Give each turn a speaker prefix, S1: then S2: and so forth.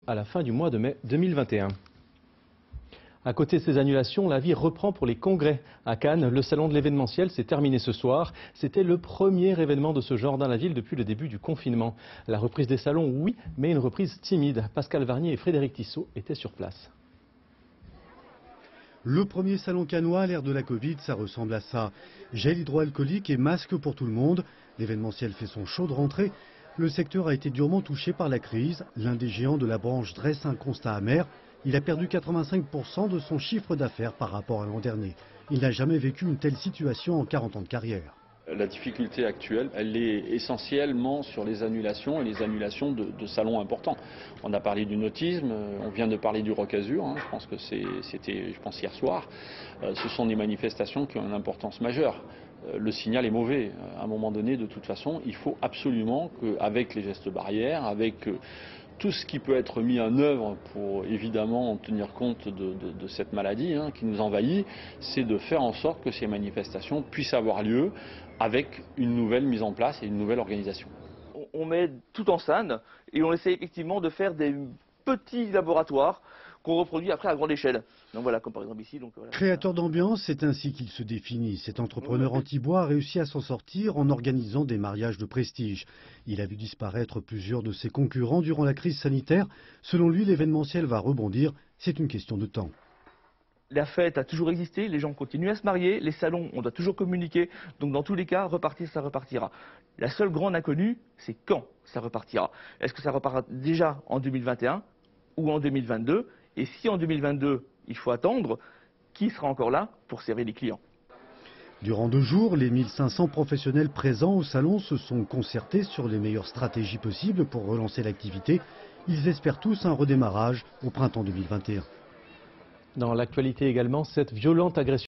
S1: à la fin du mois de mai 2021. À côté de ces annulations, la vie reprend pour les congrès. À Cannes, le salon de l'événementiel s'est terminé ce soir. C'était le premier événement de ce genre dans la ville depuis le début du confinement. La reprise des salons, oui, mais une reprise timide. Pascal Varnier et Frédéric Tissot étaient sur place.
S2: Le premier salon cannois à l'ère de la Covid, ça ressemble à ça. Gel hydroalcoolique et masque pour tout le monde. L'événementiel fait son show de rentrée. Le secteur a été durement touché par la crise. L'un des géants de la branche dresse un constat amer. Il a perdu 85% de son chiffre d'affaires par rapport à l'an dernier. Il n'a jamais vécu une telle situation en 40 ans de carrière.
S3: La difficulté actuelle, elle est essentiellement sur les annulations et les annulations de salons importants. On a parlé du nautisme, on vient de parler du Rock Azur, je pense que c'était hier soir. Ce sont des manifestations qui ont une importance majeure. Le signal est mauvais. À un moment donné, de toute façon, il faut absolument qu'avec les gestes barrières, avec tout ce qui peut être mis en œuvre pour évidemment tenir compte de cette maladie qui nous envahit, c'est de faire en sorte que ces manifestations puissent avoir lieu avec une nouvelle mise en place et une nouvelle organisation.
S4: On met tout en scène et on essaie effectivement de faire des petits laboratoires qu'on reproduit après à grande échelle. Donc voilà, comme par exemple ici. Voilà.
S2: Créateur d'ambiance, c'est ainsi qu'il se définit. Cet entrepreneur anti-bois a réussi à s'en sortir en organisant des mariages de prestige. Il a vu disparaître plusieurs de ses concurrents durant la crise sanitaire. Selon lui, l'événementiel va rebondir. C'est une question de temps.
S4: La fête a toujours existé, les gens continuent à se marier, les salons, on doit toujours communiquer. Donc dans tous les cas, repartir, ça repartira. La seule grande inconnue, c'est quand ça repartira. Est-ce que ça repartira déjà en 2021 ou en 2022 ? Et si en 2022, il faut attendre, qui sera encore là pour servir les clients?
S2: Durant 2 jours, les 1500 professionnels présents au salon se sont concertés sur les meilleures stratégies possibles pour relancer l'activité. Ils espèrent tous un redémarrage au printemps 2021.
S1: Dans l'actualité également, cette violente agression